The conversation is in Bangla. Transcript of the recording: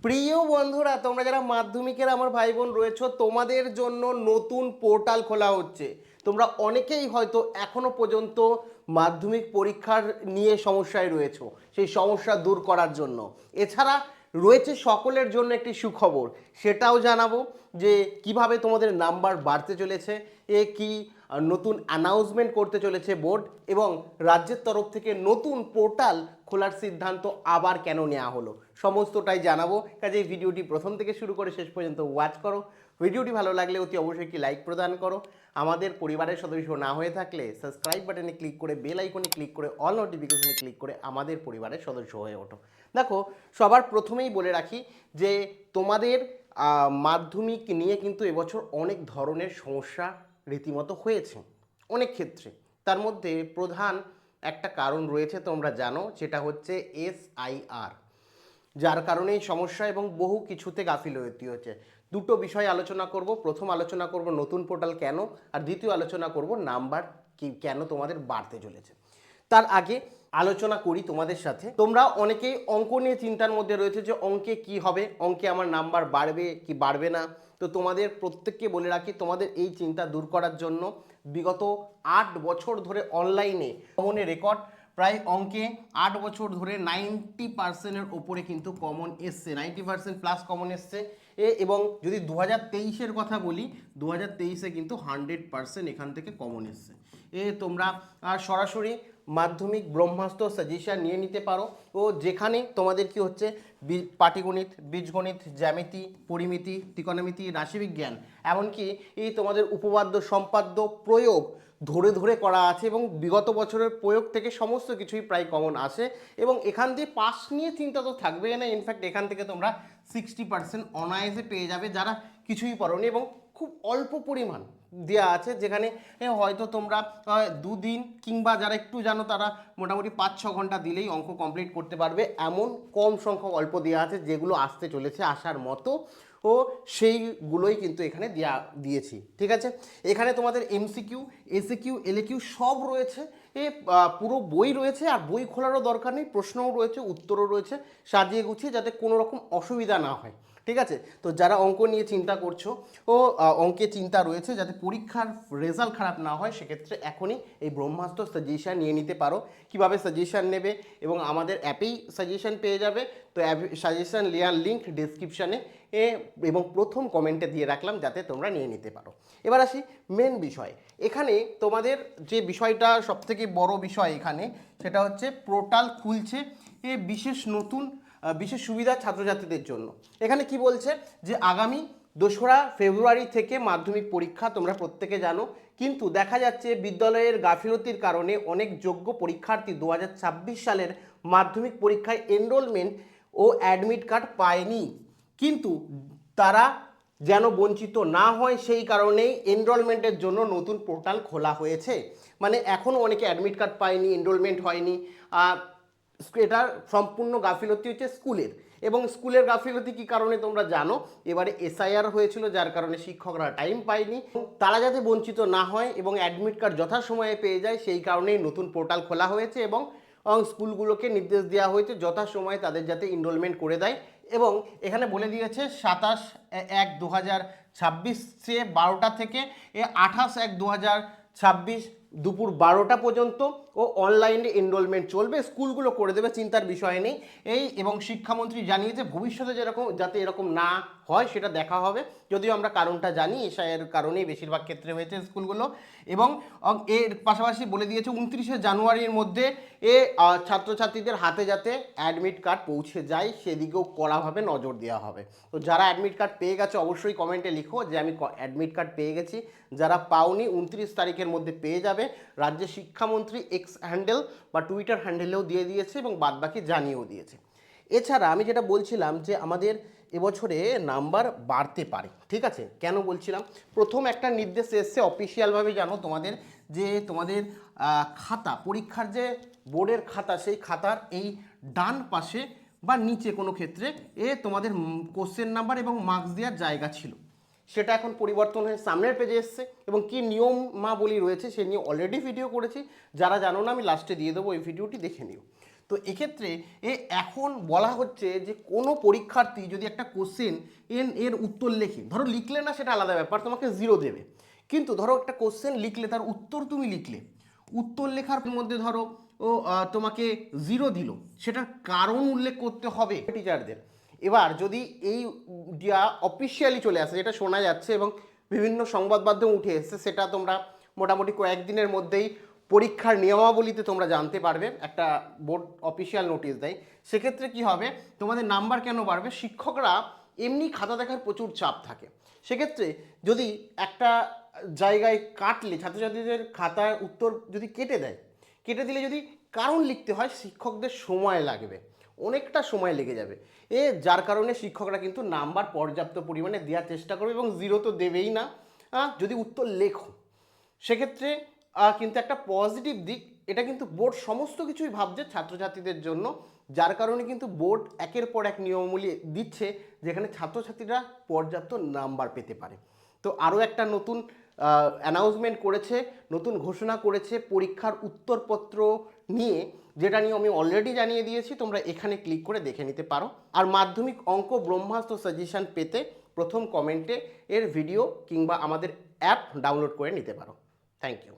প্রিয় বন্ধুরা, তোমরা যারা মাধ্যমিকের আমার ভাই বোন রয়েছো, তোমাদের জন্য নতুন পোর্টাল খোলা হচ্ছে। তোমরা অনেকেই হয়তো এখনো পর্যন্ত মাধ্যমিক পরীক্ষার নিয়ে সমস্যায় রয়েছো, সেই সমস্যা দূর করার জন্য এছাড়া রয়েছে সকলের জন্য একটি সুখবর, সেটাও জানাবো যে কিভাবে তোমাদের নাম্বার বাড়তে চলেছে, কি নতুন অ্যানাউন্সমেন্ট করতে চলেছে বোর্ড, এবং রাজ্যের তরফ থেকে নতুন পোর্টাল খোলার সিদ্ধান্ত আবার কেন নেওয়া হলো, সমস্তটাই জানাবো। কাজে এই ভিডিওটি প্রথম থেকে শুরু করে শেষ পর্যন্ত ওয়াচ করো। ভিডিওটি ভালো লাগলে অতি অবশ্যই একটি লাইক প্রদান করো। আমাদের পরিবারের সদস্য না হয়ে থাকলে সাবস্ক্রাইব বাটনে ক্লিক করে বেল আইকনে ক্লিক করে অল নোটিফিকেশনে ক্লিক করে আমাদের পরিবারের সদস্য হয়ে ওঠো। দেখো, সবার প্রথমেই বলে রাখি যে তোমাদের মাধ্যমিক নিয়ে কিন্তু এবছর অনেক ধরনের সমস্যা রীতিমতো হয়েছে অনেক ক্ষেত্রে। তার মধ্যে প্রধান একটা কারণ রয়েছে, তোমরা জানো, সেটা হচ্ছে SIR, যার কারণেই সমস্যা এবং বহু কিছুতে গাফিলতি হচ্ছে। দুটো বিষয় আলোচনা করব। প্রথম আলোচনা করব নতুন পোর্টাল কেন, আর দ্বিতীয় আলোচনা করব নাম্বার কি কেন তোমাদের বাড়তে চলেছে। তার আগে আলোচনা করি তোমাদের সাথে। তোমরা অনেকেই অঙ্ক নিয়ে চিন্তার মধ্যে রয়েছে যে অঙ্কে কি হবে, অঙ্কে আমার নাম্বার বাড়বে কি বাড়বে না। তো তোমাদের প্রত্যেককে বলে রাখি, তোমাদের এই চিন্তা দূর করার জন্য বিগত 8 বছর ধরে অনলাইনে কমনে রেকর্ড, প্রায় অঙ্কে 8 বছর ধরে 90%-এর ওপরে কিন্তু কমন এসছে, 90% প্লাস কমন এসছে। এবং যদি 2023-এর কথা বলি, 2023-এ কিন্তু 100% এখান থেকে কমন এসছে। তোমরা সরাসরি মাধ্যমিক ব্রহ্মাস্ত্র সাজেশন নিয়ে নিতে পারো। ও যেখানে তোমাদের কি হচ্ছে, পাটিগণিত, বীজগণিত, জ্যামিতি, পরিমিতি, ত্রিকোণমিতি, রাশিবিজ্ঞান, এমনকি এই তোমাদের উপপাদ্য, সম্পাদ্য, প্রয়োগ ধরে ধরে করা আছে, এবং বিগত বছরের প্রয়োগ থেকে সমস্ত কিছুই প্রায় কমন আসে। এবং এখান দিয়ে পাস নিয়ে চিন্তা তো থাকবেই না, ইনফ্যাক্ট এখান থেকে তোমরা 60% অনায়াসে পেয়ে যাবে যারা কিছুই পড়োনি, এবং খুব অল্প পরিমাণ দেওয়া আছে, যেখানে হয়তো তোমরা 2 দিন কিংবা যারা একটু জানো তারা মোটামুটি 5-6 ঘন্টা দিলেই অঙ্ক কমপ্লিট করতে পারবে। এমন কম সংখ্যক অল্প দেওয়া আছে যেগুলো আসতে চলেছে, আসার মতো, ও সেইগুলোই কিন্তু এখানে দিয়েছি। ঠিক আছে, এখানে তোমাদের MCQ, SAQ, LAQ সব রয়েছে। পুরো বই রয়েছে, আর বই খোলারও দরকার নেই, প্রশ্নও রয়েছে, উত্তরও রয়েছে, সাজিয়ে গুছিয়ে, যাতে কোনো রকম অসুবিধা না হয়। ঠিক আছে, তো যারা অঙ্ক নিয়ে চিন্তা করছো ও অঙ্কে চিন্তা রয়েছে যাতে পরীক্ষার রেজাল্ট খারাপ না হয়, সেক্ষেত্রে এখনই এই ব্রহ্মাস্ত্র সাজেশন নিয়ে নিতে পারো। কিভাবে সাজেশন নেবে, এবং আমাদের অ্যাপেই সাজেশন পেয়ে যাবে। তো সাজেশন নেওয়ার লিঙ্ক ডিসক্রিপশানে এবং প্রথম কমেন্টে দিয়ে রাখলাম, যাতে তোমরা নিয়ে নিতে পারো। এবার আসি মেন বিষয়। এখানে তোমাদের যে বিষয়টা সবথেকে বড় বিষয় এখানে, সেটা হচ্ছে পোর্টাল খুলছে বিশেষ সুবিধা ছাত্রছাত্রীদের জন্য। এখানে কি বলছে যে আগামী 2রা ফেব্রুয়ারি থেকে মাধ্যমিক পরীক্ষা, তোমরা প্রত্যেকে জানো, কিন্তু দেখা যাচ্ছে বিদ্যালয়ের গাফিলতির কারণে অনেক যোগ্য পরীক্ষার্থী 2026 সালের মাধ্যমিক পরীক্ষায় এনরোলমেন্ট ও অ্যাডমিট কার্ড পায়নি। কিন্তু তারা যেন বঞ্চিত না হয়, সেই কারণেই এনরোলমেন্টের জন্য নতুন পোর্টাল খোলা হয়েছে। মানে এখনও অনেকে অ্যাডমিট কার্ড পায়নি, এনরোলমেন্ট হয়নি। এটার সম্পূর্ণ গাফিলতি হচ্ছে স্কুলের, এবং স্কুলের গাফিলতি কী কারণে তোমরা জানো, এবারে SIR হয়েছিল, যার কারণে শিক্ষকরা টাইম পায়নি। তারা যাতে বঞ্চিত না হয় এবং অ্যাডমিট কার্ড যথাসময়ে পেয়ে যায়, সেই কারণেই নতুন পোর্টাল খোলা হয়েছে, এবং স্কুলগুলোকে নির্দেশ দেওয়া হয়েছে যথাসময়ে তাদের যাতে এনরোলমেন্ট করে দেয়। এবং এখানে বলে দিয়েছে 27/1/2026 12টা থেকে 28/1/2026 দুপুর 12টা পর্যন্ত ও অনলাইনে এনরোলমেন্ট চলবে। স্কুলগুলো করে দেবে, চিন্তার বিষয় নেই। এবং শিক্ষামন্ত্রী জানিয়েছে ভবিষ্যতে যাতে এরকম না হয় সেটা দেখা হবে, যদিও আমরা কারণটা জানি, এর কারণেই বেশিরভাগ ক্ষেত্রে হয়েছে স্কুলগুলো। এবং এর পাশাপাশি বলে দিয়েছে 29শে জানুয়ারির মধ্যে ছাত্রছাত্রীদের হাতে যাতে অ্যাডমিট কার্ড পৌঁছে যায়, সেদিকেও কড়াভাবে নজর দেওয়া হবে। তো যারা অ্যাডমিট কার্ড পেয়ে গেছে অবশ্যই কমেন্টে লিখো যে আমি অ্যাডমিট কার্ড পেয়ে গেছি। যারা পাওনি 29 তারিখের মধ্যে পেয়ে যাবে। রাজ্যের শিক্ষামন্ত্রী এক্স হ্যান্ডেল বা টুইটার হ্যান্ডেলেও দিয়ে দিয়েছে, এবং বাদবাকি জানিয়েও দিয়েছে। এছাড়া আমি যেটা বলছিলাম যে আমাদের এবছরে নাম্বার বাড়তে পারে। ঠিক আছে, কেন বলছিলাম, প্রথম একটা নির্দেশ এসছে অফিসিয়ালভাবে, জানো তোমাদের, যে তোমাদের খাতা, পরীক্ষার যে বোর্ডের খাতা, সেই খাতার এই ডান পাশে বা নিচে কোনো ক্ষেত্রে তোমাদের কোশ্চেন নাম্বার এবং মার্কস দেওয়ার জায়গা ছিল, সেটা এখন পরিবর্তন হয়ে সামনের পেজে এসছে। এবং কী নিয়মাবলী রয়েছে সে নিয়ে অলরেডি ভিডিও করেছি, যারা জানো না আমি লাস্টে দিয়ে দেবো, ওই ভিডিওটি দেখে নিও। তো এক্ষেত্রে এখন বলা হচ্ছে যে কোনো পরীক্ষার্থী যদি একটা কোশ্চেন এর উত্তর লেখে, ধরো লিখলে না সেটা আলাদা ব্যাপার, তোমাকে 0 দেবে, কিন্তু ধরো একটা কোশ্চেন লিখলে তার উত্তর তুমি লিখলে, উত্তর লেখার মধ্যে ধরো তোমাকে 0 দিল, সেটার কারণ উল্লেখ করতে হবে টিচারদের। এবার যদি এই অফিসিয়ালি চলে আসে, যেটা শোনা যাচ্ছে এবং বিভিন্ন সংবাদ মাধ্যম উঠে এসছে, সেটা তোমরা মোটামুটি কয়েকদিনের মধ্যেই পরীক্ষার নিয়মাবলীতে তোমরা জানতে পারবে, একটা বোর্ড অফিসিয়াল নোটিশ দেয়। সেক্ষেত্রে কি হবে, তোমাদের নাম্বার কেন বাড়বে, শিক্ষকরা এমনি খাতা দেখার প্রচুর চাপ থাকে, সেক্ষেত্রে যদি একটা জায়গায় কাটলে ছাত্রছাত্রীদের খাতার উত্তর যদি কেটে দেয়, কেটে দিলে যদি কারণ লিখতে হয়, শিক্ষকদের সময় লাগবে, অনেকটা সময় লেগে যাবে, যার কারণে শিক্ষকরা কিন্তু নাম্বার পর্যাপ্ত পরিমাণে দেওয়ার চেষ্টা করবে, এবং 0 তো দেবেই না যদি উত্তর লেখো। সেক্ষেত্রে কিন্তু একটা পজিটিভ দিক, এটা কিন্তু বোর্ড সমস্ত কিছুই ভাবছে ছাত্রছাত্রীদের জন্য, যার কারণে কিন্তু বোর্ড একের পর এক নিয়মাবলী দিচ্ছে, যেখানে ছাত্রছাত্রীরা পর্যাপ্ত নাম্বার পেতে পারে। তো আরও একটা নতুন অ্যানাউন্সমেন্ট করেছে, নতুন ঘোষণা করেছে পরীক্ষার উত্তরপত্র নিয়ে, যেটা নিয়ে আমি অলরেডি জানিয়ে দিয়েছি, তোমরা এখানে ক্লিক করে দেখে নিতে পারো। আর মাধ্যমিক অঙ্ক ব্রহ্মাস্ত্র সাজেশন পেতে প্রথম কমেন্টে এর ভিডিও কিংবা আমাদের অ্যাপ ডাউনলোড করে নিতে পারো। Thank you.